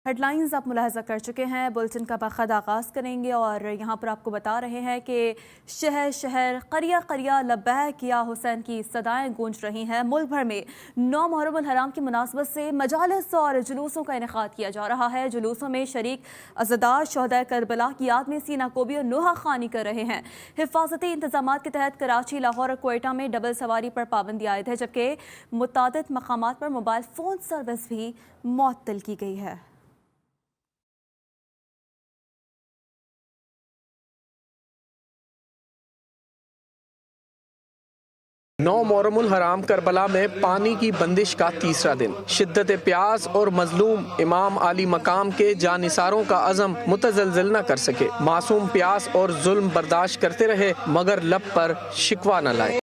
Head lines آپ ملاحظہ کر چکے ہیں، بلٹن کا باخد آغاز کریں گے اور یہاں پر آپ کو بتا رہے ہیں کہ شہر شہر قریہ قریہ لبیک یا حسین کی صدائیں گونج رہی ہیں۔ ملک بھر میں 9 محرم الحرام کی مناسبت سے مجالس اور جلوسوں کا انعقاد کیا جا رہا ہے۔ جلوسوں میں شریک عزادار شہداء کربلا کی یاد میں سینہ کوبی اور نوحہ خوانی کر رہے ہیں۔ حفاظتی انتظامات کے تحت کراچی، لاہور اور کوئٹہ میں ڈبل سواری پر پابندی عائد ہے، جبکہ متعدد مقامات پر موبائل فون سروس بھی معطل کی گئی ہے۔ 9 محرم الحرام کربلا میں پانی کی بندش کا تیسرا دن، شدت پیاس اور مظلوم امام عالی مقام کے جانثاروں کا عزم متزلزل نہ کر سکے۔ معصوم پیاس اور ظلم برداشت کرتے رہے مگر لب پر شکوہ نہ لائے۔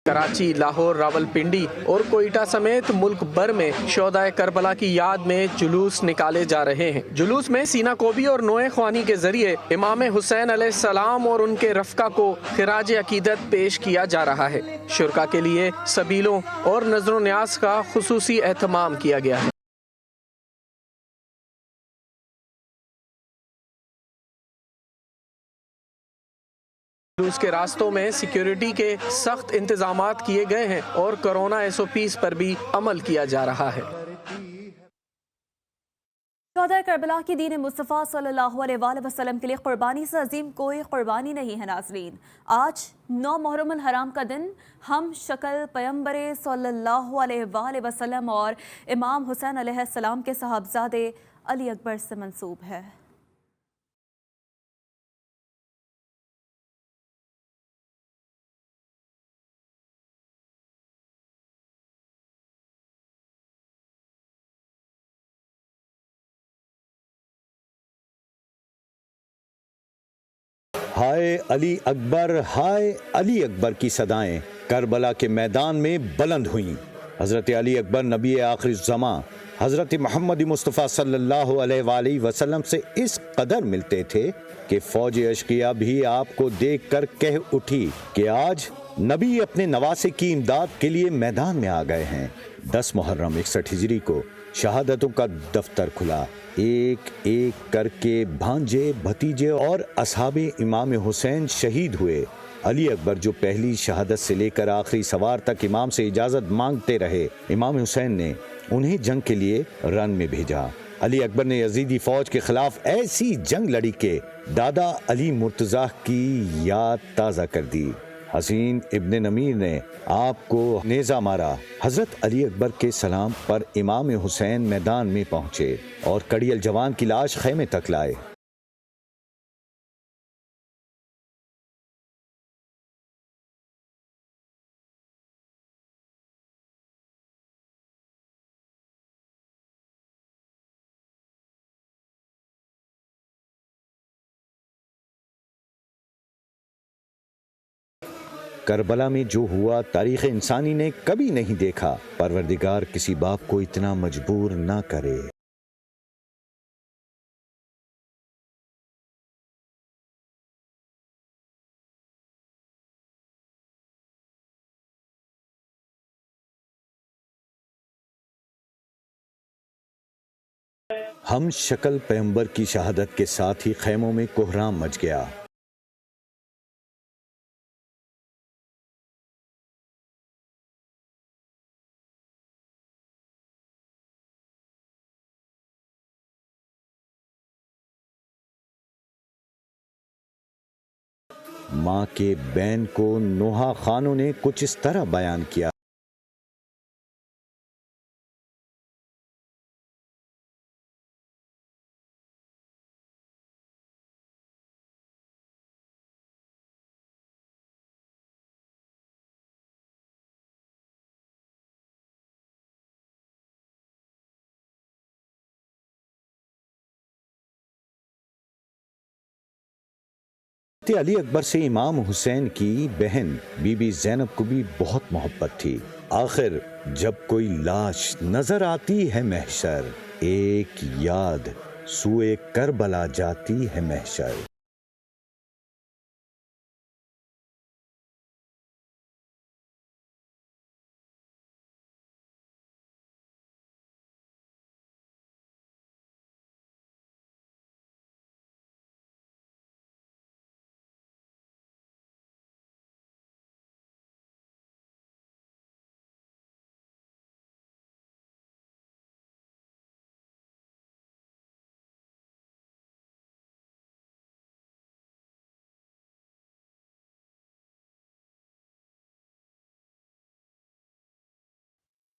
کراچی، لاہور، راولپنڈی اور کوئٹہ سمیت ملک بھر میں شہداء کربلا کی یاد میں جلوس نکالے جا رہے ہیں۔ جلوس میں سینہ کوبی اور نوحہ خوانی کے ذریعے امام حسین علیہ السلام اور ان کے رفقا کو خراج عقیدت پیش کیا جا رہا ہے۔ شرکاء کے لیے سبیلوں اور نذر و نیاز کا خصوصی اہتمام کیا گیا ہے۔ جلوس کے راستوں میں سیکیورٹی کے سخت انتظامات کیے گئے ہیں اور کورونا SOPs پر بھی عمل کیا جا رہا ہے۔ شہداء کربلا کی دین مصطفیٰ صلی اللہ علیہ وآلہ وسلم کے لیے قربانی سے عظیم کوئی قربانی نہیں ہے۔ ناظرین، آج 9 محرم الحرام کا دن ہم شکل پیغمبر صلی اللہ علیہ وآلہ وسلم اور امام حسین علیہ السلام کے صاحبزادے علی اکبر سے منسوب ہے۔ ہائے علی اکبر، ہائے علی اکبر کی صدائیں کربلا کے میدان میں بلند ہوئیں۔ حضرت علی اکبر نبی آخر الزماں حضرت محمد مصطفیٰ صلی اللہ علیہ وآلہ وسلم سے اس قدر ملتے تھے کہ فوج اشقیاء بھی آپ کو دیکھ کر کہہ اٹھی کہ آج نبی اپنے نواسے کی امداد کے لیے میدان میں آ گئے ہیں۔ 10 محرم 61 ہجری کو شہادتوں کا دفتر کھلا۔ ایک ایک کر کے بھانجے، بھتیجے اور اصحاب امام حسین شہید ہوئے۔ علی اکبر جو پہلی شہادت سے لے کر آخری سوار تک امام سے اجازت مانگتے رہے، امام حسین نے انہیں جنگ کے لیے رن میں بھیجا۔ علی اکبر نے یزیدی فوج کے خلاف ایسی جنگ لڑی کہ دادا علی مرتضیٰ کی یاد تازہ کر دی۔ حسین ابن نمیر نے آپ کو نیزہ مارا۔ حضرت علی اکبر کے سلام پر امام حسین میدان میں پہنچے اور کڑیل جوان کی لاش خیمے تک لائے۔ کربلا میں جو ہوا تاریخ انسانی نے کبھی نہیں دیکھا۔ پروردگار کسی باپ کو اتنا مجبور نہ کرے۔ ہم شکل پیغمبر کی شہادت کے ساتھ ہی خیموں میں کوہرام مچ گیا۔ ماں کے بین کو نوحہ خانوں نے کچھ اس طرح بیان کیا۔ علی اکبر سے امام حسین کی بہن بی بی زینب کو بھی بہت محبت تھی۔ آخر جب کوئی لاش نظر آتی ہے محشر، ایک یاد سوئے کربلا جاتی ہے محشر۔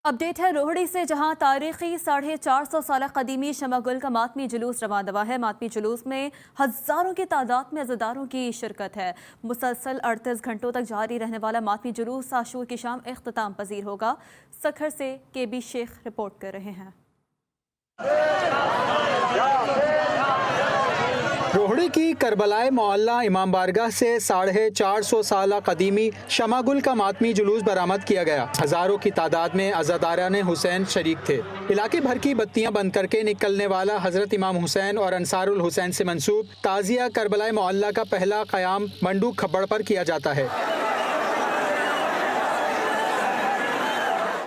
अपडेट है रोहड़ी से, जहां तारीखी 450 साल कदीमी शमा गुल का मातमी जुलूस रवां दवा है। मातमी जुलूस में हजारों की तादाद में अज़ादारों की शिरकत है। मुसलसल 38 घंटों तक जारी रहने वाला मातमी जुलूस आशूर की शाम इख्तिताम पजीर होगा। सखर से KB शेख रिपोर्ट कर रहे हैं। रोहड़ी की करबलाए मोहल्ला इमाम बारगाह से 450 साल कदीमी शमागुल का मातमी जुलूस बरामद किया गया। हजारों की तादाद में अज़ादारान हुसैन शरीक थे। इलाके भर की बत्तियां बंद करके निकलने वाला हजरत इमाम हुसैन और अंसारुल हुसैन से मंसूब ताज़िया करबलाए मोहल्ला का पहला क़याम मंडूक खब्बड़ पर किया जाता है।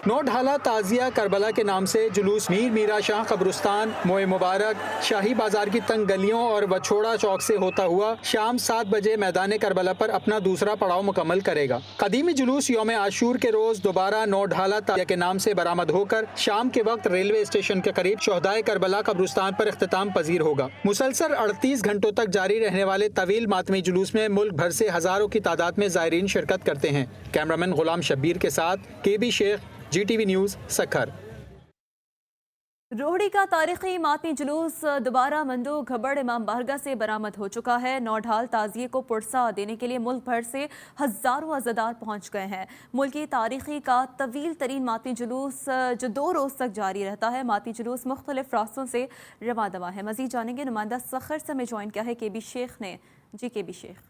नौ ढाला ताज़िया करबला के नाम से जुलूस मीर मीरा शाह कब्रिस्तान, मोए मुबारक, शाही बाजार की तंग गलियों और बछोड़ा चौक से होता हुआ शाम 7 बजे मैदान करबला पर अपना दूसरा पड़ाव मुकम्मल करेगा। कदीमी जुलूस यौम आशूर के रोज दोबारा नौ ढाला ताज़िया के नाम से बरामद होकर शाम के वक्त रेलवे स्टेशन के करीब शोहदाए करबला कब्रिस्तान पर इख्तिताम पजीर होगा। मुसलसल 38 घंटों तक जारी रहने वाले तवील मातमी जुलूस में मुल्क भर से हजारों की तादाद में ज़ायरीन शिरकत करते हैं। कैमरामैन गुलाम शब्बीर के साथ KB Sheikh, GTV news, Sukkur. Rohri का तारीखी मातमी जुलूस दोबारा मंडूक खब्बड़ इमाम बारगाह से बरामद हो चुका है। नौढाल ताज़िये को पुरसा देने के लिए मुल्क भर से हजारों अज़ादार पहुंच गए हैं। मुल्क की तारीखी का तवील तरीन मातमी जुलूस जो 2 रोज़ तक जारी रहता है। मातमी जुलूस मुख्तलिफ रास्तों से रवां दवा है। मज़ीद जानेंगे नुमाइंदा सखर से हमें ज्वाइन किया है KB शेख ने। जी KB शेख।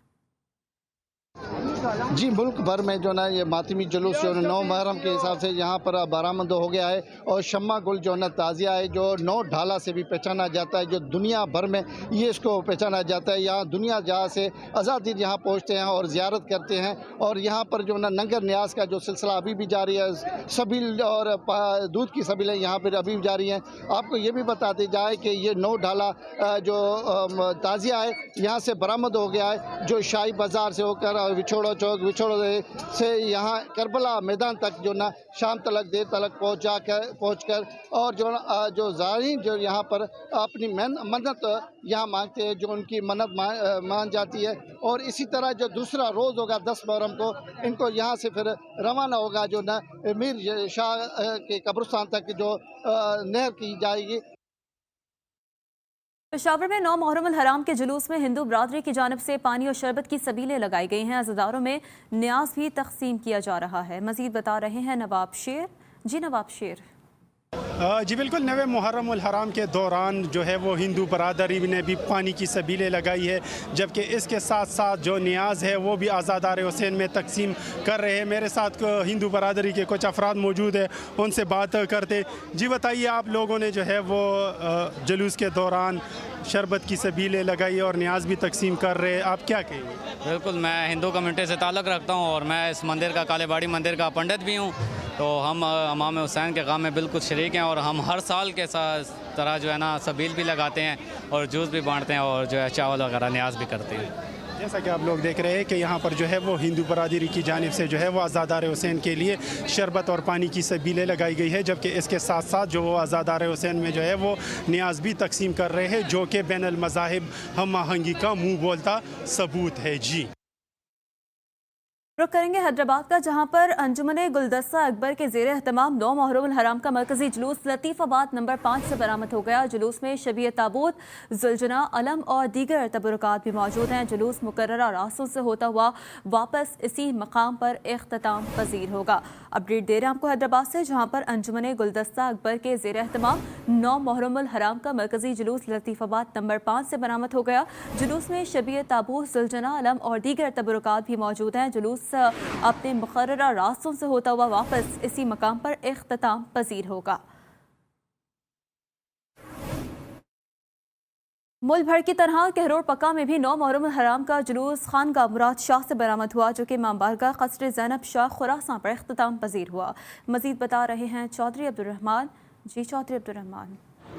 जी, मुल्क भर में जो ना ये मातमी जुलूस जो 9 मुहर्रम के हिसाब से यहाँ पर बरामद हो गया है। और शम्मा गुल जो ना ताज़िया है जो 9 ढाला से भी पहचाना जाता है, जो दुनिया भर में ये इसको पहचाना जाता है। यहाँ दुनिया जहाँ से आज़ादीन यहाँ पहुँचते हैं और ज़ियारत करते हैं। और यहाँ पर जो ना नंगर न्याज का जो सिलसिला अभी भी जारी है, सबील और दूध की सबीलें यहाँ पर अभी भी जारी हैं। आपको ये भी बताते जाए कि ये 9 ढाला जो ताज़िया है यहाँ से बरामद हो गया है, जो शाही बाज़ार से होकर विछोड़ा चौक, विछोड़े से यहाँ करबला मैदान तक जो ना शाम तलक देर तलक पहुँचकर और जो ज़ायरीन जो यहाँ पर अपनी मन्नत यहाँ मांगते हैं, जो उनकी मन्नत मान जाती है। और इसी तरह जो दूसरा रोज़ होगा 10 मुहर्रम को, इनको यहाँ से फिर रवाना होगा जो ना मीर शाह के कब्रिस्तान तक जो नहर की जाएगी। पेशावर में 9 मुहर्रम हराम के जुलूस में हिंदू बरादरी की जानिब से पानी और शरबत की सबीलें लगाई गई हैं। अज़ादारों में न्याज भी तकसीम किया जा रहा है। मज़ीद बता रहे हैं नवाब शेर। जी नवाब शेर। जी बिल्कुल, 9 मुहर्रम हराम के दौरान जो है वो हिंदू बरादरी ने भी पानी की सबीलें लगाई है, जबकि इसके साथ साथ जो नियाज़ है वो भी आज़ादार हुसैन में तकसीम कर रहे हैं। मेरे साथ हिंदू बरादरी के कुछ अफराद मौजूद है, उनसे बात करते। जी बताइए, आप लोगों ने जो है वो जुलूस के दौरान शरबत की सबीलें लगाई और नियाज़ भी तकसीम कर रहे हैं, आप क्या कहेंगे? बिल्कुल, मैं हिंदू कम्युनिटी से ताल्लुक़ रखता हूँ और मैं इस मंदिर का, कालेबाड़ी मंदिर का पंडित भी हूँ। तो हम इमाम हुसैन के काम में बिल्कुल शरीक हैं और हम हर साल के तरह जो है ना सबील भी लगाते हैं और जूस भी बांटते हैं और जो है चावल वगैरह न्याज भी करते हैं। जैसा कि आप लोग देख रहे हैं कि यहाँ पर जो है वो हिंदू बरादरी की जानिब से जो है वो आज़ादार हुसैन के लिए शरबत और पानी की सबीलें लगाई गई है, जबकि इसके साथ साथ जो वो आज़ादार हुसैन में जो है वो नियाज भी तकसीम कर रहे हैं, जो कि बैन अल मज़ाहिब हम आहंगी का मुँह बोलता सबूत है। जी रुख करेंगे हैदराबाद का, जहां पर अंजुमन गुलदस्ता अकबर के ज़ेर एहतमाम 9 मुहर्रम हराम का मरकजी जुलूस लतीफ़ाबाद नंबर 5 से बरामद हो गया। जुलूस में शबीह ताबूत, जुलजना, अलम और दीगर तबरुकात भी मौजूद हैं। जुलूस मुकर्ररा रास्तों से होता हुआ वापस इसी मकाम पर इख्तिताम पजीर होगा। अपडेट दे रहे हैं आपको हैदराबाद से, जहाँ पर अंजुमन गुलदस्ता अकबर के ज़ेर एहतमाम 9 मुहर्रम हराम का मरकजी जुलूस लतीफ़ाबाद नंबर 5 से बरामद हो गया। जुलूस में शबीह ताबूत, जुलजना, अलम और दीगर तबरुकात भी मौजूद हैं। जुलूस अपने मुकर्ररा रास्तों से होता हुआ वापस इसी मकाम पर इख्तिताम पजीर होगा। मुल्क भर की तरह कहरोड़ पक्का में भी 9 मुहर्रम हराम का जुलूस खानगा मुराद शाह से बरामद हुआ, जो कि इमाम बारगाह क़स्र ज़ैनब शाह खुरासान पर इख्तिताम पजीर हुआ। मज़ीद बता रहे हैं चौधरी अब्दुर्रहमान। जी चौधरी अब्दुर्रहमान।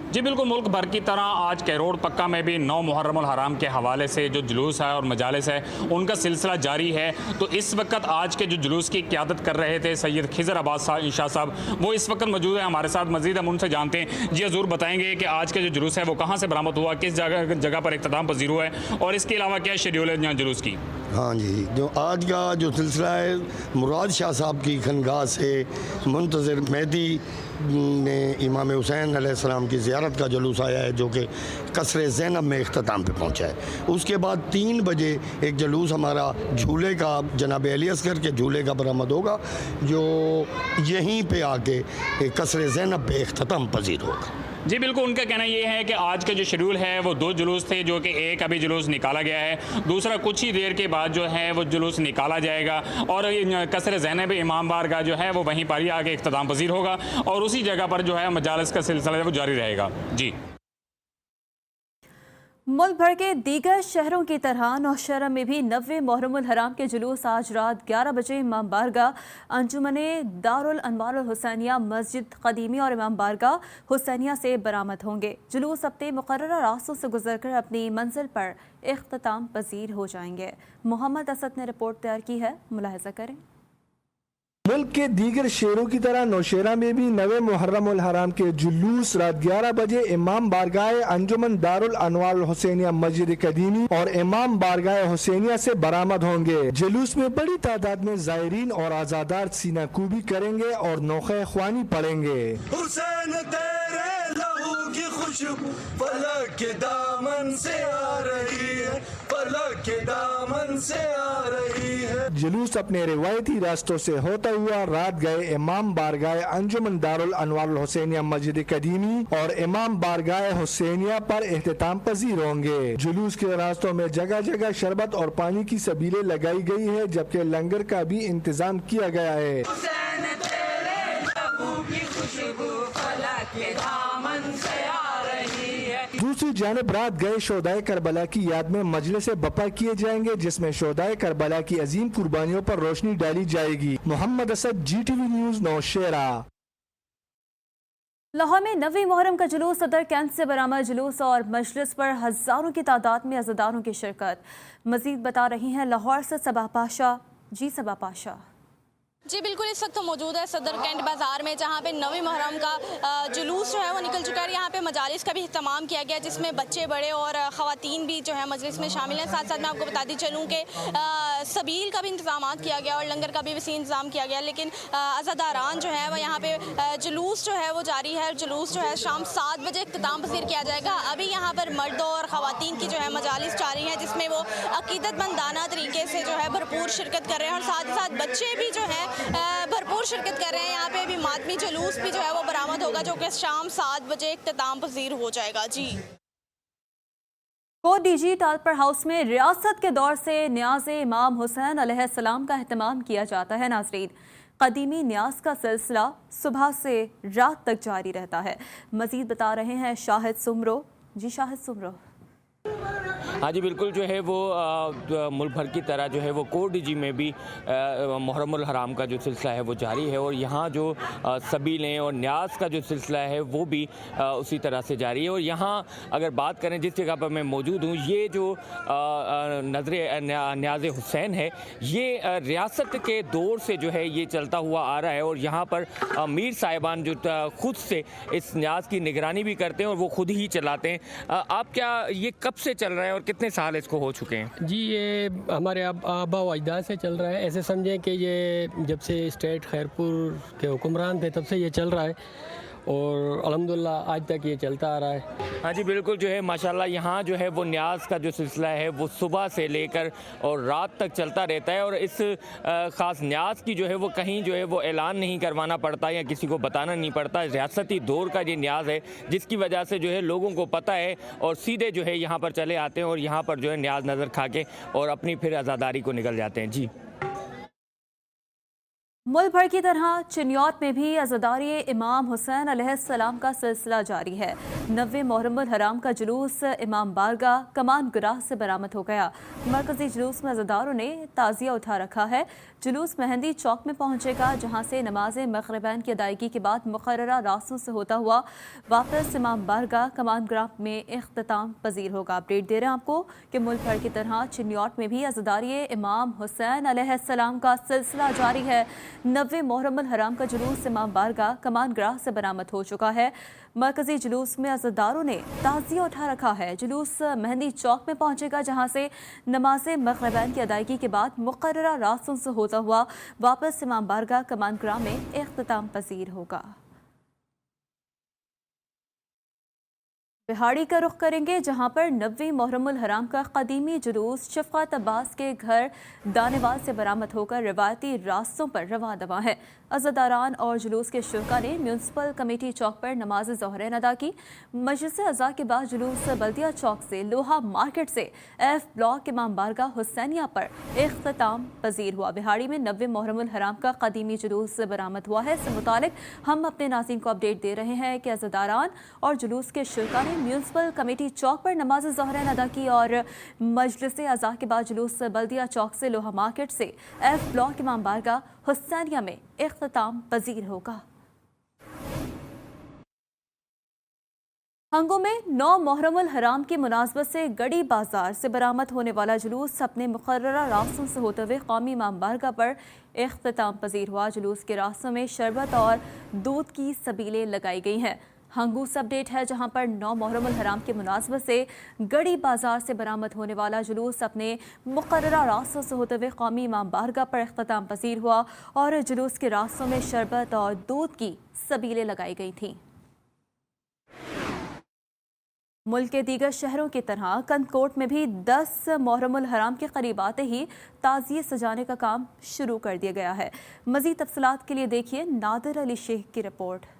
जी बिल्कुल, मुल्क भर की तरह आज कैरोड़ पक्का में भी 9 मुहर्रम उल हराम के हवाले से जो जुलूस है और मजालिस है उनका सिलसिला जारी है। तो इस वक्त आज के जो जुलूस की क़यादत कर रहे थे सैयद खिज़र अब्बास शाह साहब, वो इस वक्त मौजूद है हमारे साथ। मज़ीद हम उनसे जानते हैं। जी हजूर, बताएंगे कि आज का जो जुलूस है वो कहाँ से बरामद हुआ, किस जगह पर इख्तिताम पजीर हुआ है और इसके अलावा क्या शेड्यूल है जुलूस की? हाँ जी, जो आज का जो सिलसिला है मुराद शाह साहब की खनगाह से मुंतज़िर मेहदी ने इमाम हुसैन अलैहिस्सलाम की ज़ियारत का जुलूस आया है, जो कि कसरे ज़ैनब में इख्तिताम पे पहुंचा है। उसके बाद 3 बजे एक जुलूस हमारा झूले का, जनाब अली असगर के झूले का बरामद होगा, जो यहीं पे आके कसरे ज़ैनब पे इख्तिताम पजीर होगा। जी बिल्कुल, उनका कहना ये है कि आज का जो शेड्यूल है वो 2 जुलूस थे, जो कि एक अभी जुलूस निकाला गया है, दूसरा कुछ ही देर के बाद जो है वो जुलूस निकाला जाएगा और कसर ज़ैनब इमाम बारगाह जो है वो वहीं पर ही आगे इख्तिताम पजीर होगा और उसी जगह पर जो है मजालिस का सिलसिला वो जारी रहेगा। जी, मुल्क भर के दीगर शहरों की तरह नौशहरा में भी 90 मुहर्रम उल हराम के जुलूस आज रात 11 बजे इमाम बारगाह अंजुमने दारुल अनवारुल हुसैनिया मस्जिद कदीमी और इमाम बारगाह हुसैनिया से बरामद होंगे। जुलूस अपने मुकर्रर रास्तों से गुजरकर अपनी मंजिल पर इख्तिताम पजीर हो जाएंगे। मोहम्मद असद ने रिपोर्ट तैयार की है, मुलाहिजा करें। मुल्क के दीगर शहरों की तरह नौशहरा में भी 90 मुहर्रम उल हराम के जुलूस रात 11 बजे इमाम बारगाह अंजुमन दारुल अनवारुल हुसैनिया मस्जिद कदीमी और इमाम बारगाह हुसैनिया से बरामद होंगे। जुलूस में बड़ी तादाद में ज़ायरीन और आज़ादार सीना कूबी करेंगे और नोखे ख्वानी पढ़ेंगे। हुसैन तेरे लहू की खुशबू फलक के दामन से आ रही है, फलक के दामन से आ रही है। जुलूस अपने रिवायती रास्तों से होता हुआ रात गए इमाम बारगाह अंजुमन दारुल अनवारुल हुसैनिया मस्जिद कदीमी और इमाम बारगाह हुसैनिया पर इख्तिताम पजीर होंगे। जुलूस के रास्तों में जगह जगह शरबत और पानी की सबीलें लगाई गई है, जबकि लंगर का भी इंतजाम किया गया है। दूसरी जानब रात गए शोदाए करबला की याद में मजलिस बपा किए जाएंगे, जिसमें शोदाए करबला की अजीम कुर्बानियों पर रोशनी डाली जाएगी। Mohammad Asad, GTV news, Nowshera. लाहौर में 90 मुहर्रम का जुलूस सदर कैंट से बरामद। जुलूस और मजलिस पर हजारों की तादाद में अज़ादारों की शिरकत। मजीद बता रही हैं लाहौर से सबा पाशा। जी सबा पाशा। जी बिल्कुल, इस वक्त तो मौजूद है सदर कैंट बाज़ार में, जहाँ पे 90 मुहर्रम का जुलूस जो है वो निकल चुका है। यहाँ पे मजालिस का भी इख्तिताम किया गया, जिसमें बच्चे बड़े और ख़वातीन भी जो है मजलिस में शामिल हैं। साथ साथ मैं आपको बताती चलूँ कि सबील का भी इंतजाम किया गया और लंगर का भी वसी इंतज़ाम किया गया। लेकिन अज़ादारान जो है वो यहाँ पे जुलूस जो है वो जारी है। जुलूस जो है शाम 7 बजे इख्तिताम पजीर किया जाएगा। अभी यहाँ पर मर्द और ख़वातीन की जो है मजालिस जारी हैं, जिसमें वो अकीदतमंदाना तरीके से जो है भरपूर शिरकत कर रहे हैं और साथ ही साथ बच्चे भी जो है भरपूर शिरकत कर रहे हैं। यहाँ पे भी मातमी जुलूस भी जो है वो बरामद होगा, जो कि शाम 7 बजे इख्तिताम पजीर हो जाएगा। जी, कोट डीजी टालपर हाउस में रियासत के दौर से न्याज़ इमाम हुसैन अलैहिस्सलाम का एहतमाम किया जाता है। नाज़रीन, कदीमी न्याज का सिलसिला सुबह से रात तक जारी रहता है। मजीद बता रहे हैं शाहिद सुमरो। जी शाहिद सुमरो। हाँ जी बिल्कुल, जो है वो मुल्क भर की तरह जो है वो कोट डीजी में भी मुहर्रम उल हराम का जो सिलसिला है वो जारी है और यहाँ जो सबीलें और न्याज का जो सिलसिला है वो भी उसी तरह से जारी है। और यहाँ अगर बात करें जिस जगह पर मैं मौजूद हूँ, ये जो नज़र न्याज हुसैन है, ये रियासत के दौर से जो है ये चलता हुआ आ रहा है और यहाँ पर मीर साहिबान जो खुद से इस न्याज की निगरानी भी करते हैं और वो खुद ही चलाते हैं। आप क्या ये कब से चल रहा है और कितने साल इसको हो चुके हैं? जी, ये हमारे आबा व अजदाद से चल रहा है। ऐसे समझें कि ये जब से स्टेट खैरपुर के हुक्मरान थे तब से ये चल रहा है और अल्हम्दुलिल्लाह आज तक ये चलता आ रहा है। हाँ जी बिल्कुल, जो है माशाल्लाह यहाँ जो है वो न्याज का जो सिलसिला है वो सुबह से लेकर और रात तक चलता रहता है और इस ख़ास न्याज की जो है वो कहीं जो है वो ऐलान नहीं करवाना पड़ता या किसी को बताना नहीं पड़ता। रियासती दौर का ये न्याज है जिसकी वजह से जो है लोगों को पता है और सीधे जो है यहाँ पर चले आते हैं और यहाँ पर जो है न्याज नज़र खा के और अपनी फिर आज़ादारी को निकल जाते हैं। जी मुल्क भर की तरह चिन्यौत में भी अज़ादारी इमाम हुसैन अलैहिस्सलाम का सिलसिला जारी है। 90 मुहर्रमुल हराम का जुलूस इमाम बारगाह कमान गुराह से बरामद हो गया। मरकजी जुलूस में अज़ादारों ने ताज़िया उठा रखा है। जुलूस मेहंदी चौक में पहुंचेगा, जहां से नमाज मग़रिबैन की अदायगी के बाद मुक़र्ररा रास्तों से होता हुआ वापस इमाम बारगाह कमान गुराह में इख्तिताम पजीर होगा। अपडेट दे रहे हैं आपको कि मुल्क भर की तरह चिन्यौत में भी अज़ादारी इमाम हुसैन अलैहिस्सलाम का सिलसिला जारी है। 90 मुहर्रमुल हराम का जुलूस इमाम बारगाह कमान गुराह से बरामद हो चुका है। मरकजी जुलूस में अज़ादारों ने ताज़िया उठा रखा है। जुलूस मेहंदी चौक में पहुंचेगा, जहां से नमाज मग़रिबैन की अदायगी के बाद मुक़र्ररा रास्तों से होता हुआ वापस इमाम बारगाह कमान गुराह में इख्तिताम पजीर होगा। बिहाड़ी का रुख करेंगे, जहां पर 90 मुहर्रमुल हराम का कदीमी जुलूस शफ़क़त अब्बास के घर दानेवाल से बरामद होकर रिवायती रास्तों पर रवा दवा है। अज़ादारान और जुलूस के शुरका ने म्यूनसिपल कमेटी चौक पर नमाज ज़ोहरैन अदा की। मजलिस अज़ा के बाद जुलूस बल्दिया चौक से लोहा मार्केट से एफ ब्लॉक इमाम बारगाह हुसैनिया पर इख्तिताम पजीर हुआ। बिहाड़ी में 90 मुहर्रमुल हराम का कदीमी जुलूस बरामद हुआ है। इससे मुतालिक हम अपने नाज़रीन को अपडेट दे रहे हैं कि अज़ादारान और जुलूस के शुरका ने म्यूनसिपल कमेटी चौक पर नमाज ज़ोहरैन अदा की और मजलिस अज़ा के बाद जुलूस बल्दिया चौक से लोहा मार्केट से एफ ब्लॉक इमाम बारगाह हुसैनिया में इख्तिताम पजीर होगा। हंगो में 9 मुहर्रमुल हराम की मुनासबत से गड़ी बाजार से बरामद होने वाला जुलूस अपने मुक़र्ररा रास्तों से होते हुए कौमी इमाम बारगाह पर इख्तिताम पजीर हुआ। जुलूस के रास्तों में शरबत और दूध की सबीलें लगाई गई हैं। हंगू अपडेट है, जहां पर 9 मुहर्रमुल हराम की मुनासबत से गड़ी बाजार से बरामद होने वाला जुलूस अपने मुक़र्ररा रास्तों से होते हुए कौमी इमाम बारगाह पर इख्तिताम पजीर हुआ और जुलूस के रास्तों में शरबत और दूध की सबीलें लगाई गई थीं। मुल्क के दीगर शहरों की तरह कंदकोट में भी 10 मुहर्रमुल हराम के करीब आते ही ताज़िए सजाने का काम शुरू कर दिया गया है। मज़ीद तफसीलात के लिए देखिए नादिर अली शेख की रिपोर्ट।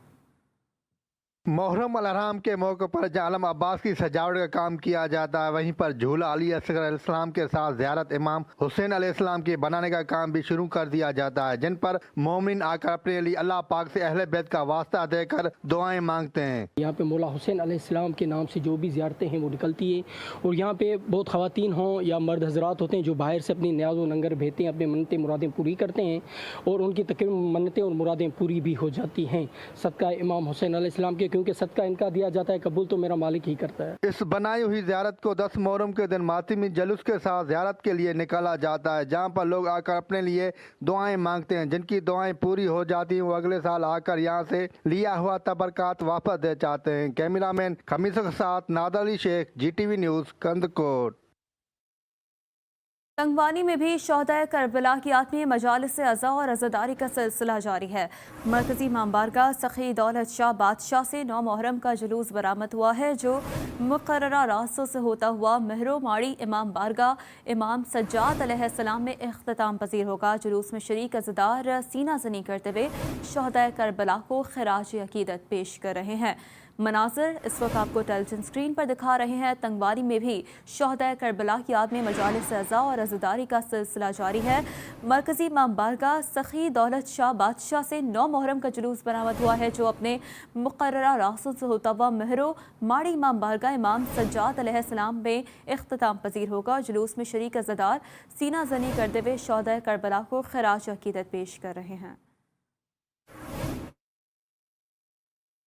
मुहर्रम अल-हराम के मौके पर जहाँ आलम अब्बास की सजावट का काम किया जाता है, वहीं पर झूला अली असगर अलैहिस्सलाम के साथ ज़ियारत इमाम हुसैन अलैहिस्सलाम के बनाने का काम भी शुरू कर दिया जाता है, जिन पर मोमिन आकर अपने लिए अल्लाह पाक से अहले बैत का वास्ता देकर दुआएं मांगते हैं। यहाँ पे मौला हुसैन अलैहिस्सलाम के नाम से जो भी ज़ियारतें हैं वो निकलती है और यहाँ पे बहुत ख़वातीन हों या मर्द हजरात होते हैं जो बाहर से अपनी न्याज़ व नंगर भेजते हैं, अपनी मन्नतें मुरादें पूरी करते हैं और उनकी तकरीबन मन्नतें और मुरादें पूरी भी हो जाती हैं सदका इमाम हुसैन अलैहिस्सलाम के, क्योंकि सदका इनका दिया जाता है, कबूल तो मेरा मालिक ही करता है। इस बनाई हुई ज़ियारत को 10 मुहर्रम के दिन मातिमी जुलूस के साथ ज़ियारत के लिए निकाला जाता है, जहाँ पर लोग आकर अपने लिए दुआएं मांगते हैं। जिनकी दुआएं पूरी हो जाती हैं वो अगले साल आकर यहाँ से लिया हुआ तबरकात वापस दे जाते हैं। कैमरामैन खमीसों के साथ नादिर अली शेख, GTV न्यूज़, कंदकोट। तंगवानी में भी शोहदाए करबला की आत्मीय मजालिस अज़ा और अज़ादारी का सिलसिला जारी है। मरकजी इमाम बारगाह सखी दौलत शाह बादशाह से 9 मुहर्रम का जुलूस बरामद हुआ है, जो मुक़र्ररा रास्तों से होता हुआ महरो माड़ी इमाम बारगाह इमाम सज्जाद अलैहिस्सलाम में इख्तिताम पजीर होगा। जुलूस में शरीक अज़ादार सीना ज़नी करते हुए शोहदाए करबला को खिराज अकीदत पेश कर रहे हैं। मनाज़र इस वक्त आपको टेलीविजन स्क्रीन पर दिखा रहे हैं। तंगवानी में भी शोहदाए करबला की याद में मजालिस अज़ा और अज़ादारी का सिलसिला जारी है। मरकजी इमाम बारगाह सखी दौलत शाह बादशाह से 9 मुहर्रम का जुलूस बरामद हुआ है, जो अपने मुक़र्ररा रास्तों से होता हुआ महरो माड़ी इमाम बारगाह इमाम सज्जाद अलैहिस्सलाम में इख्तिताम पजीर होगा। जुलूस में शरीक अज़ादार सीना ज़नी करते हुए शोहदाए करबला को खिराज अकीदत पेश कर रहे हैं।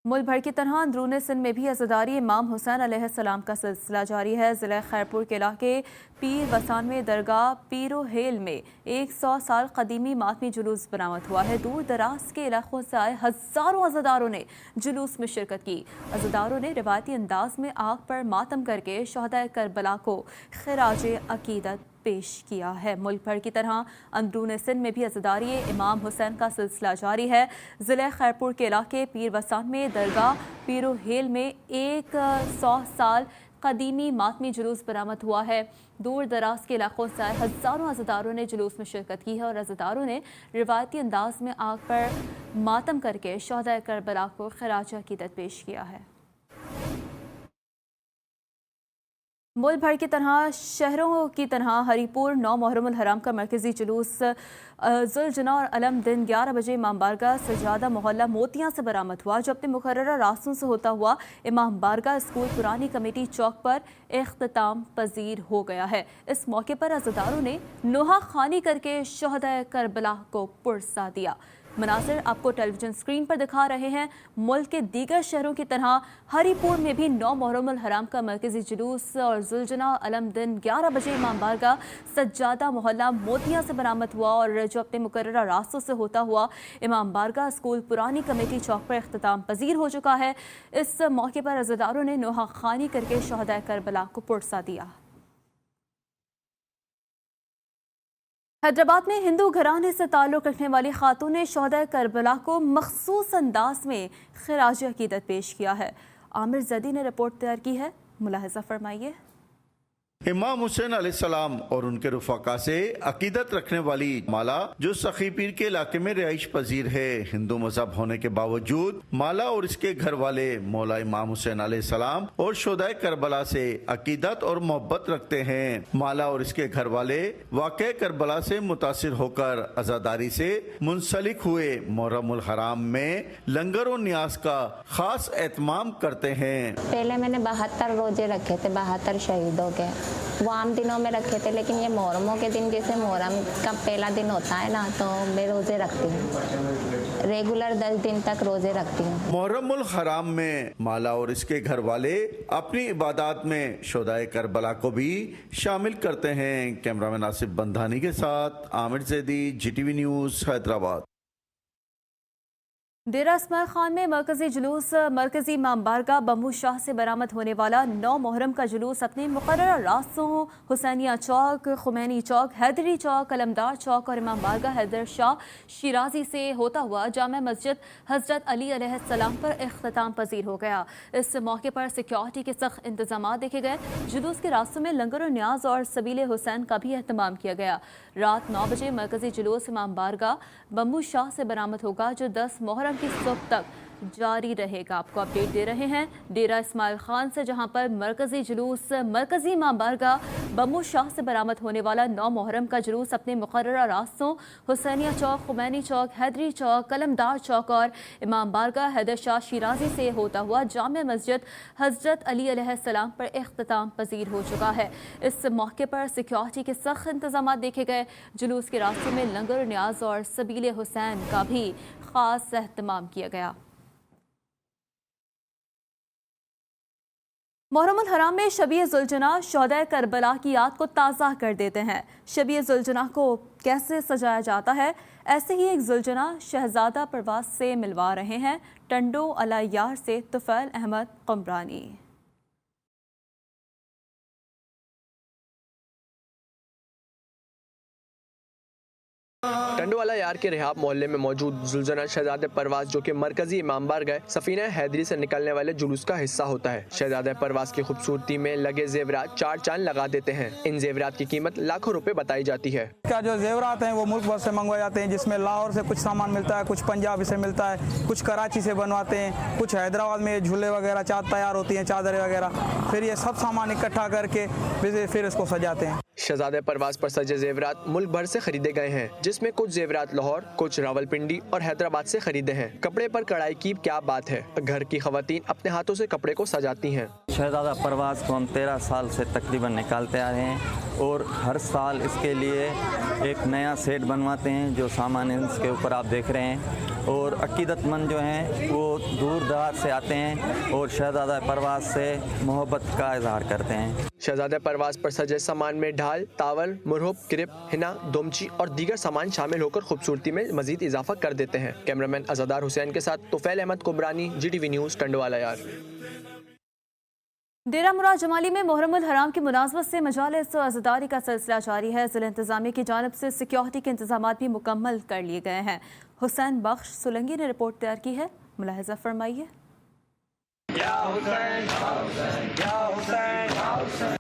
मुल्क भर की तरह अंदरून सिंध में भी अज़ादारी इमाम हुसैन अलैहिस्सलाम का सिलसिला जारी है। ज़िला खैरपुर के इलाके पीर वसान में दरगाह पीरो हेल में 100 साल कदीमी मातमी जुलूस बरामद हुआ है। दूर दराज के इलाकों से आए हज़ारों अज़ादारों ने जुलूस में शिरकत की। अज़ादारों ने रिवायती अंदाज में आग पर मातम करके शोहदाए करबला को खिराज अकीदत पेश किया है। मुल्क भर की तरह अंदरून सिंध में भी अज़ादारी इमाम हुसैन का सिलसिला जारी है। ज़िला खैरपुर के इलाके पीर वसान में दरगाह पीरो हेल में 100 साल कदीमी मातमी जुलूस बरामद हुआ है। दूर दराज के इलाकों से आए हज़ारों अज़ादारों ने जुलूस में शिरकत की है और अज़ादारों ने रिवायती अंदाज में आग पर मातम करके शोहदाए करबला को खिराज अकीदत पेश किया है। मुल्क भर की तरह शहरों की तरह हरीपुर 9 मुहर्रम उल हराम का मरकजी जुलूस जुलजना और अलम दिन 11 बजे इमाम बारगाह सजादा मोहल्ला मोतियां से बरामद हुआ, जो अपने मुकर्ररा रास्तों से होता हुआ इमाम बारगाह स्कूल पुरानी कमेटी चौक पर इख्तिताम पजीर हो गया है। इस मौके पर अज़ादारों ने नोहा खानी करके शहदाए करबला को पुरसा दिया। मनासिर आपको टेलीविजन स्क्रीन पर दिखा रहे हैं। मुल्क के दीगर शहरों की तरह हरीपुर में भी 9 मुहर्रम उल हराम का मरकजी जुलूस और जुलजना अलम दिन 11 बजे इमाम बारगाह सज्जादा मोहल्ला मोतियां से बरामद हुआ, और जो अपने मुकर्ररा रास्तों से होता हुआ इमाम बारगाह स्कूल पुरानी कमेटी चौक पर इख्तिताम पजीर हो चुका है। इस मौके पर अज़ादारों ने नोहा खानी करके शहदाए करबला को पुरसा दिया। हैदराबाद में हिंदू घराने से ताल्लुक़ रखने वाली खातून शहदाए करबला को मखसूस अंदाज में खिराज अकीदत पेश किया है। आमिर जैदी ने रिपोर्ट तैयार की है, मुलाहिज़ा फरमाइए। इमाम हुसैन अलैहिस्सलाम और उनके रुफाका से अकीदत रखने वाली माला, जो सखी पीर के इलाके में रिहाइश पजीर है, हिंदू मजहब होने के बावजूद माला और इसके घर वाले मौला इमाम हुसैन अलैहिस्सलाम और शोदाए करबला से अकीदत और मोहब्बत रखते हैं। माला और इसके घर वाले वाक़े करबला से मुतासिर होकर अज़ादारी से मुंसलिक हुए मुहर्रम उल हराम में लंगर और न्याज का खास एहतमाम करते हैं। पहले मैंने 72 रोजे रखे थे, 72 शहीदों के, वो आम दिनों में रखे थे, लेकिन ये मुहर्रमों के दिन जैसे मुहर्रम का पहला दिन होता है ना, तो मैं रोजे रखती हूँ, रेगुलर 10 दिन तक रोजे रखती हूँ। मुहर्रम उल हराम में माला और इसके घर वाले अपनी इबादत में शोदाए करबला को भी शामिल करते हैं। कैमरामैन आसिफ बंधानी के साथ आमिर जैदी, GTV न्यूज़, हैदराबाद। डेरा इस्माइल खान में मरकजी जुलूस मरकजी इमाम बारगाह बम्बू शाह से बरामद होने वाला 9 मुहर्रम का जुलूस अपने मुकर्ररा रास्तों हुसैनिया चौक, खुमैनी चौक, हैदरी चौक, अलमदार चौक और इमाम बारगाह हैदर शाह शिराजी से होता हुआ जामा मस्जिद हज़रत अली अलैहिस्सलाम पर इख्तिताम पजीर हो गया। इस मौके पर सिक्योरिटी के सख्त इंतजाम देखे गए। जुलूस के रास्तों में लंगर और न्याज और सबीले हुसैन का भी एहतमाम किया गया। रात 9 बजे मरकजी जुलूस इमाम बारगाह बम्बू शाह से बरामद होगा, जो 10 मुहर्रम की सुबह तक जारी रहेगा। आपको अपडेट दे रहे हैं डेरा इस्माइल खान से, जहां पर मरकजी जुलूस मरकजी इमाम बारगाह बम्बू शाह से बरामद होने वाला 9 मुहर्रम का जुलूस अपने मुकर्ररा रास्तों हुसैनिया चौक, खुमैनी चौक, हैदरी चौक, कलमदार चौक और इमाम बारगाह हैदर शाह शिराजी से होता हुआ जामा मस्जिद हज़रत अली अलैहिस्सलाम पर इख्तिताम पजीर हो चुका है। इस मौके पर सिक्योरिटी के सख्त इंतजाम देखे गए। जुलूस के रास्ते में लंगर न्याज और सबीले हुसैन का भी खास एहतमाम किया गया। मुहर्रम उल हराम में शबीए जुलजना शोहदाए करबला की याद को ताज़ा कर देते हैं। शबीए जुलजना को कैसे सजाया जाता है, ऐसे ही एक जुलजना शहजादा परवाज से मिलवा रहे हैं टंडो अलायार से तुफैल अहमद कुमरानी। टंडोवाला यार के रिहाब मोहल्ले में मौजूद जुलजना शहजादे परवाज, जो कि मरकजी इमाम बारगाह सफीना हैदरी से निकलने वाले जुलूस का हिस्सा होता है। शहजादे परवाज की खूबसूरती में लगे जेवरात 4 चांद लगा देते हैं। इन जेवरात की कीमत लाखों रुपए बताई जाती है। क्या जो जेवरात हैं वो मुल्क भर से मंगवाए जाते हैं, जिसमें लाहौर से कुछ सामान मिलता है, कुछ पंजाब से मिलता है, कुछ कराची से बनवाते हैं, कुछ हैदराबाद में झूले वगैरह तैयार होती हैं, चादरें वगैरह, फिर ये सब सामान इकट्ठा करके फिर इसको सजाते हैं। शहजादे परवाज पर सजे जेवरात मुल्क भर से खरीदे गए हैं, जिसमें कुछ जेवरात लाहौर, कुछ रावलपिंडी और हैदराबाद से खरीदे हैं। कपड़े पर कढ़ाई की क्या बात है, घर की खवातीन अपने हाथों से कपड़े को सजाती हैं। शहजादा परवाज को हम 13 साल से तकरीबन निकालते आ रहे हैं और हर साल इसके लिए एक नया सेट बनवाते हैं, जो सामान इसके ऊपर आप देख रहे हैं। और अकीदतमंद जो हैं वो दूर दराज से आते हैं और शहजादा परवाज से मोहब्बत का इजहार करते हैं। शहजादा परवाज पर सजे सामान में ढाल, तावल, मुरहब, क्रिप, हिना, दोमची और दीगर सामान शामिल होकर खूबसूरती में मजीद इजाफा कर देते हैं। कैमरामैन अज़ादार हुसैन के साथ तुफैल अहमद कुमरानी, GTV न्यूज़, टंडोवाला यार। डेरा मुराद जमाली में मुहर्रम उल हराम की मुनासबत से मजालिस और अज़ादारी का सिलसिला जारी है। ज़िला इंतज़ामिया की जानिब से सिक्योरिटी के इंतजाम भी मुकम्मल कर लिए गए हैं। हुसैन बख्श सोलंकी ने रिपोर्ट तैयार की है, मुलाहिज़ा फरमाइए।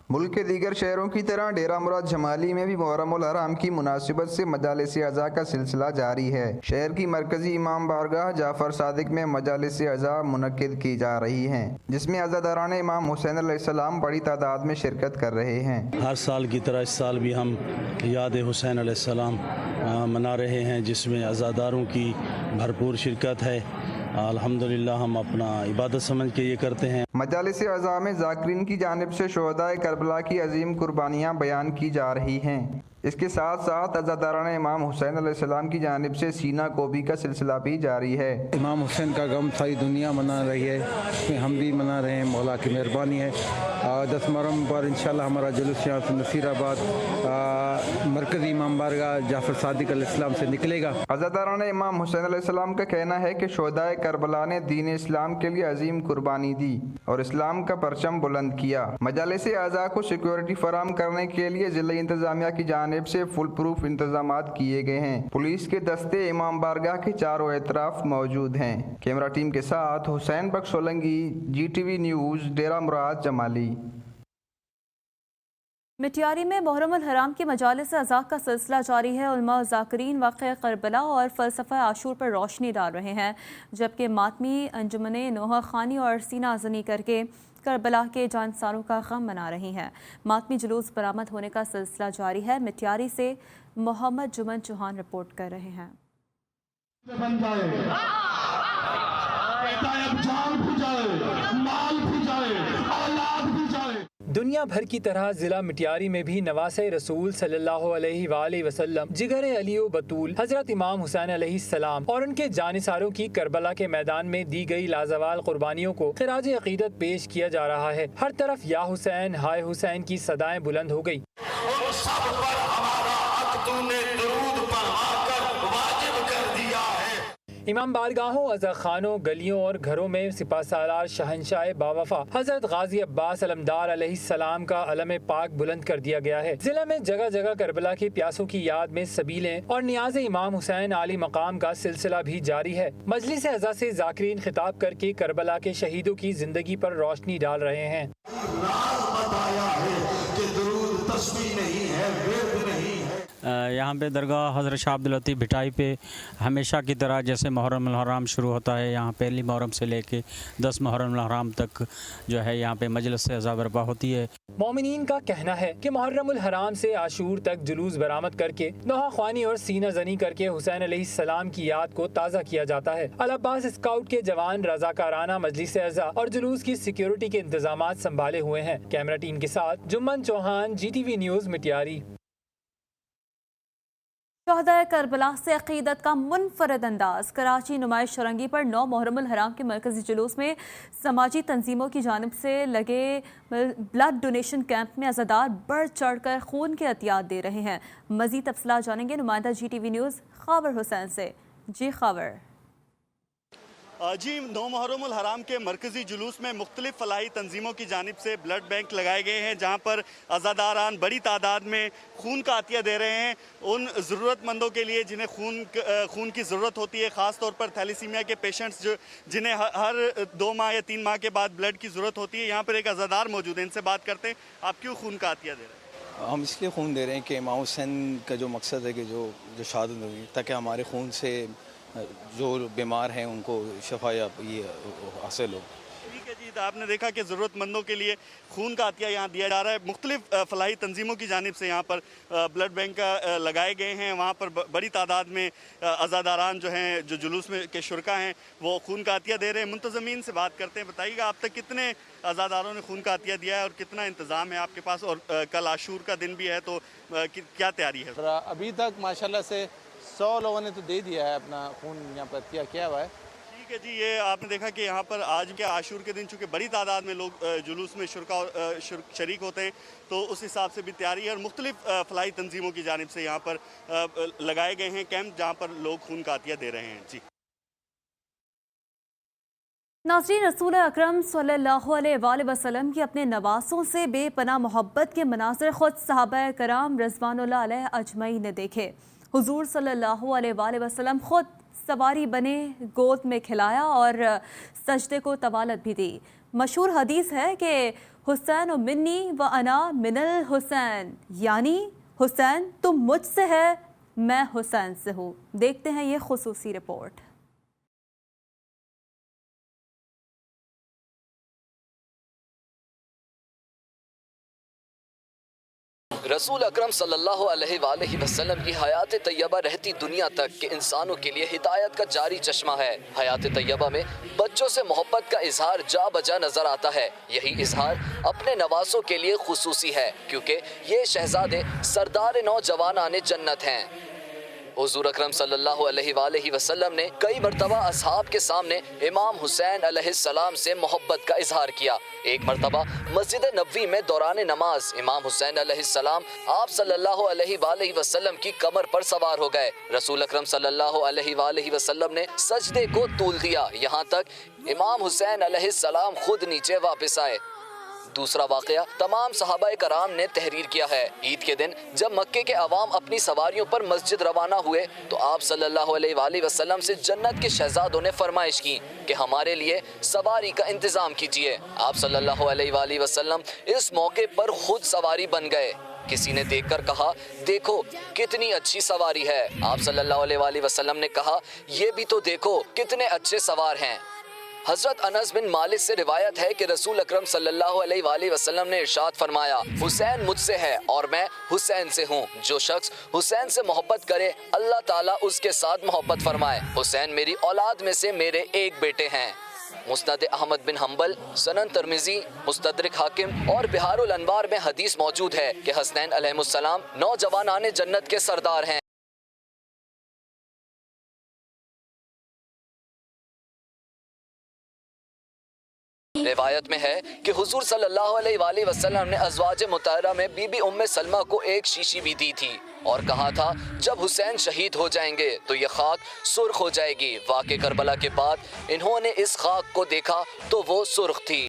ملک کے دیگر شہروں کی طرح ڈیرہ مراد جمالی میں بھی محرم الحرام کی مناسبت سے مجالس عزا کا سلسلہ جاری ہے۔ شہر کی مرکزی امام بارگاہ جعفر صادق میں مجالس عزا منعقد کی جا رہی ہیں، جس میں عزاداران امام حسین علیہ السلام بڑی تعداد میں شرکت کر رہے ہیں۔ ہر سال کی طرح اس سال بھی ہم یاد حسین علیہ السلام منا رہے ہیں، جس میں عزاداروں کی بھرپور شرکت ہے۔ الحمدللہ ہم اپنا عبادت سمجھ کے یہ کرتے ہیں۔ مجالس عزا میں ذاکرین کی جانب سے شہدائے کربلا کی عظیم قربانیاں بیان کی جا رہی ہیں۔ اس کے ساتھ ساتھ عزاداران امام حسین علیہ السلام کی جانب سے سینہ کوبی کا سلسلہ بھی جاری ہے۔ امام حسین کا غم ساری دنیا منا رہی ہے، اس میں ہم بھی منا رہے ہیں، مولا کی مہربانی ہے۔ 10 محرم پر انشاءاللہ ہمارا جلوس یہاں سے نصیر آباد مرکزی امام بارگاہ جعفر صادق علیہ السلام سے نکلے گا۔ عزاداران امام حسین علیہ السلام کا کہنا ہے کہ شہدائے کربلا نے دین اسلام کے لیے عظیم قربانی دی اور اسلام کا پرچم بلند کیا۔ مجالس اعضاء کو سیکیورٹی فراہم کرنے کے لیے ضلع انتظامیہ کی جانب سے فل پروف انتظامات کیے گئے ہیں۔ پولیس کے دستے امام بارگاہ کے چاروں اطراف موجود ہیں۔ کیمرہ ٹیم کے ساتھ حسین بخش سولنگی، GTV نیوز، ڈیرہ مراد جمالی۔ مٹیاری میں محرم الحرام کی مجالس عزا کا سلسلہ جاری ہے۔ علماء و ذاکرین واقعہ کربلا اور فلسفہ عاشور پر روشنی ڈال رہے ہیں، جبکہ ماتمی انجمنیں نوحہ خوانی اور سینہ زنی کر کے کربلا کے جانساروں کا غم منا رہی ہیں۔ ماتمی جلوس برآمد ہونے کا سلسلہ جاری ہے۔ مٹیاری سے محمد جمن چوہان رپورٹ کر رہے ہیں۔ دنیا بھر کی طرح ضلع مٹیاری میں بھی نواسہ رسول صلی اللہ علیہ وآلہ وسلم، جگر علی و بطول، حضرت امام حسین علیہ السلام اور ان کے جانثاروں کی کربلا کے میدان میں دی گئی لازوال قربانیوں کو خراج عقیدت پیش کیا جا رہا ہے۔ ہر طرف یا حسین ہائے حسین کی صدائیں بلند ہو گئی۔ امام بارگاہوں، عزا خانوں، گلیوں اور گھروں میں سپہ سالار شہنشاہ باوفا حضرت غازی عباس علمدار علیہ السلام کا علم پاک بلند کر دیا گیا ہے۔ ضلع میں جگہ جگہ کربلا کے پیاسوں کی یاد میں سبیلیں اور نیاز امام حسین عالی مقام کا سلسلہ بھی جاری ہے۔ مجلس عزا سے ذاکرین خطاب کر کے کربلا کے شہیدوں کی زندگی پر روشنی ڈال رہے ہیں۔ یہاں پہ درگاہ حضرت شاہ عبداللطیف بھٹائی پہ ہمیشہ کی طرح جیسے محرم الحرام شروع ہوتا ہے، یہاں پہلی محرم سے لے کے 10 محرم الحرام تک جو ہے یہاں پہ مجلس عزا برپا ہوتی ہے۔ مومنین کا کہنا ہے کہ محرم الحرام سے عاشور تک جلوس برآمد کر کے نوحہ خوانی اور سینہ زنی کر کے حسین علیہ السلام کی یاد کو تازہ کیا جاتا ہے۔ العباس اسکاؤٹ کے جوان رضاکارانہ مجلس عزا اور جلوس کی سیکیورٹی کے انتظامات سنبھالے ہوئے ہیں۔ کیمرہ ٹیم کے ساتھ جمن چوہان، GTV نیوز مٹیاری۔ شہدائے کربلا سے عقیدت کا منفرد انداز۔ کراچی نمائش شرنگی پر 9 محرم الحرام کے مرکزی جلوس میں سماجی تنظیموں کی جانب سے لگے بلڈ ڈونیشن کیمپ میں عزادار بڑھ چڑھ کر خون کے عطیات دے رہے ہیں۔ مزید تفصیلات جانیں گے نمائندہ GTV نیوز خاور حسین سے۔ جی خاور۔ جی 9 محرم الحرام کے مرکزی جلوس میں مختلف فلاحی تنظیموں کی جانب سے بلڈ بینک لگائے گئے ہیں، جہاں پر عزاداران بڑی تعداد میں خون کا عطیہ دے رہے ہیں ان ضرورت مندوں کے لیے جنہیں خون کی ضرورت ہوتی ہے، خاص طور پر تھیلیسیمیا کے پیشنٹس جنہیں ہر 2 ماہ یا 3 ماہ کے بعد بلڈ کی ضرورت ہوتی ہے۔ یہاں پر ایک عزادار موجود ہے، ان سے بات کرتے ہیں۔ آپ کیوں خون کا عطیہ دے رہے ہیں؟ ہم اس لیے خون دے رہے ہیں کہ امام حسین کا جو مقصد ہے کہ جو شہادت ہوئی تاکہ ہمارے خون سے جو بیمار ہیں ان کو شفا یا یہ حاصل ہو۔ ٹھیک ہے جی، آپ نے دیکھا کہ ضرورت مندوں کے لیے خون کا عطیہ یہاں دیا جا رہا ہے۔ مختلف فلاحی تنظیموں کی جانب سے یہاں پر بلڈ بینک لگائے گئے ہیں، وہاں پر بڑی تعداد میں عزاداران جو ہیں، جو جلوس میں کے شرکا ہیں، وہ خون کا عطیہ دے رہے ہیں۔ منتظمین سے بات کرتے ہیں، بتائیے گا آپ تک کتنے عزاداروں نے خون کا عطیہ دیا ہے اور کتنا انتظام ہے آپ کے پاس، اور کل عاشور کا دن بھی ہے تو کیا تیاری ہے؟ ابھی تک ماشاءاللہ سے 100 لوگوں نے تو دے دیا ہے اپنا خون، یہاں پر عطیہ کیا ہوا ہے۔ ٹھیک ہے جی، یہ آپ نے دیکھا کہ یہاں پر آج کے عاشور کے دن چونکہ بڑی تعداد میں لوگ جلوس میں شریک ہوتے ہیں تو اس حساب سے بھی تیاری ہے، اور مختلف فلاحی تنظیموں کی جانب سے یہاں پر لگائے گئے ہیں کیمپ جہاں پر لوگ خون کا عطیہ دے رہے ہیں۔ جی ناظرین، رسول اکرم صلی اللہ علیہ وآلہ وسلم کی اپنے نواسوں سے بے پناہ محبت کے مناظر خود صحابہ کرام رضوان اللہ علیہ اجمعین نے دیکھے۔ حضور صلی اللہ علیہ وآلہ وسلم خود سواری بنے، گود میں کھلایا اور سجدے کو طوالت بھی دی۔ مشہور حدیث ہے کہ حسین و منی و انا من الحسین، یعنی حسین تم مجھ سے ہے، میں حسین سے ہوں۔ دیکھتے ہیں یہ خصوصی رپورٹ۔ رسول اکرم صلی اللہ علیہ وآلہ وسلم کی حیات طیبہ رہتی دنیا تک کہ انسانوں کے لیے ہدایت کا جاری چشمہ ہے۔ حیات طیبہ میں بچوں سے محبت کا اظہار جا بجا نظر آتا ہے۔ یہی اظہار اپنے نوازوں کے لیے خصوصی ہے کیونکہ یہ شہزادے سردار نوجوانان جنت ہیں۔ حضور اکرم صلی اللہ علیہ وآلہ وسلم نے کئی مرتبہ اصحاب کے سامنے امام حسین علیہ السلام سے محبت کا اظہار کیا۔ ایک مرتبہ مسجد نبوی میں دوران نماز امام حسین علیہ السلام آپ صلی اللہ علیہ وآلہ وسلم کی کمر پر سوار ہو گئے۔ رسول اکرم صلی اللہ علیہ وآلہ وسلم نے سجدے کو طول دیا، یہاں تک امام حسین علیہ السلام خود نیچے واپس آئے۔ دوسرا واقعہ تمام صحابہ کرام نے تحریر کیا ہے۔ عید کے دن جب مکے کے عوام اپنی سواریوں پر مسجد روانہ ہوئے تو آپ صلی اللہ علیہ وآلہ وسلم سے جنت کے شہزادوں نے فرمائش کی کہ ہمارے لیے سواری کا انتظام کیجیے۔ آپ صلی اللہ علیہ وآلہ وسلم اس موقع پر خود سواری بن گئے۔ کسی نے دیکھ کر کہا دیکھو کتنی اچھی سواری ہے۔ آپ صلی اللہ علیہ وآلہ وسلم نے کہا یہ بھی تو دیکھو کتنے اچھے سوار ہیں۔ حضرت انس بن مالک سے روایت ہے کہ رسول اکرم صلی اللہ علیہ وآلہ وسلم نے ارشاد فرمایا حسین مجھ سے ہے اور میں حسین سے ہوں۔ جو شخص حسین سے محبت کرے اللہ تعالیٰ اس کے ساتھ محبت فرمائے۔ حسین میری اولاد میں سے میرے ایک بیٹے ہیں۔ مسند احمد بن حنبل، سنن ترمذی، مستدرک حاکم اور بہار الانوار میں حدیث موجود ہے کہ حسنین علیہ السلام نوجوانان جنت کے سردار ہیں۔ روایت میں ہے کہ حضور صلی اللہ علیہ وآلہ وسلم نے ازواج مطہرہ میں بی بی ام سلمہ کو ایک شیشی بھی دی تھی اور کہا تھا جب حسین شہید ہو جائیں گے تو یہ خاک سرخ ہو جائے گی۔ واقع کربلا کے بعد انہوں نے اس خاک کو دیکھا تو وہ سرخ تھی۔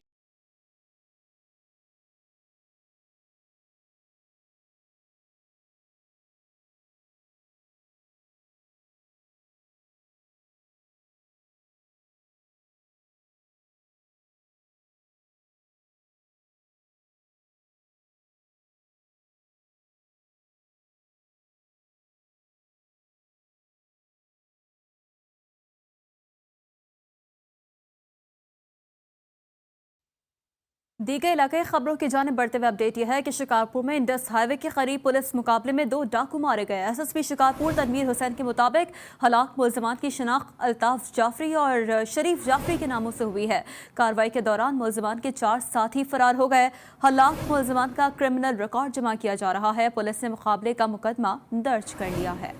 دیگر علاقائی خبروں کی جانب بڑھتے ہوئے اپڈیٹ یہ ہے کہ شکارپور میں انڈس ہائی وے کے قریب پولیس مقابلے میں 2 ڈاکو مارے گئے۔ S S P Shikarpur Tanveer Hussain کے مطابق ہلاک ملزمان کی شناخت الطاف جعفری اور شریف جعفری کے ناموں سے ہوئی ہے۔ کارروائی کے دوران ملزمان کے 4 ساتھی فرار ہو گئے۔ ہلاک ملزمان کا کرمنل ریکارڈ جمع کیا جا رہا ہے۔ پولیس نے مقابلے کا مقدمہ درج کر لیا ہے۔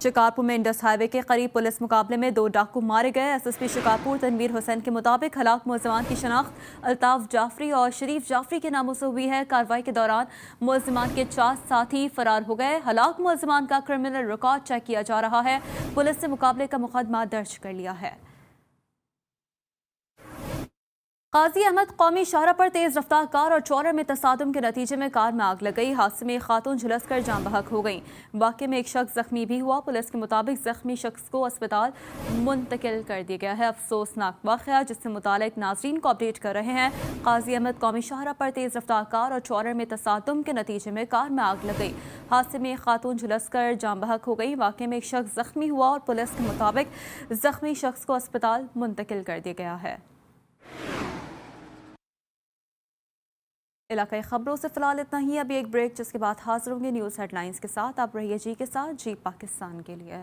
شکارپور میں انڈس ہائی وے کے قریب پولیس مقابلے میں 2 ڈاکو مارے گئے۔ S S P Shikarpur Tanveer Hussain کے مطابق ہلاک ملزمان کی شناخت الطاف جعفری اور شریف جعفری کے ناموں سے ہوئی ہے۔ کارروائی کے دوران ملزمان کے 4 ساتھی فرار ہو گئے۔ ہلاک ملزمان کا کرمنل ریکارڈ چیک کیا جا رہا ہے۔ پولیس نے مقابلے کا مقدمہ درج کر لیا ہے۔ قاضی احمد قومی شاہراہ پر تیز رفتار کار اور ٹرالر میں تصادم کے نتیجے میں کار میں آگ لگ گئی۔ حادثے میں ایک خاتون جھلس کر جاں بحق ہو گئیں۔ واقعے میں ایک شخص زخمی بھی ہوا۔ پولیس کے مطابق زخمی شخص کو اسپتال منتقل کر دیا گیا ہے۔ افسوسناک واقعہ جس سے متعلق ناظرین کو اپڈیٹ کر رہے ہیں۔ قاضی احمد قومی شاہراہ پر تیز رفتار کار اور ٹرالر میں تصادم کے نتیجے میں کار میں آگ لگ گئی۔ حادثے میں ایک خاتون جھلس کر جاں بحق ہو گئی۔ واقعے میں ایک شخص زخمی ہوا اور پولیس کے مطابق زخمی شخص کو اسپتال منتقل کر دیا گیا ہے۔ علاقائی خبروں سے فی الحال اتنا ہی۔ ابھی ایک بریک جس کے بعد حاضر ہوں گے نیوز ہیڈ لائنز کے ساتھ۔ آپ رہیے جی کے ساتھ، جی پاکستان کے لیے۔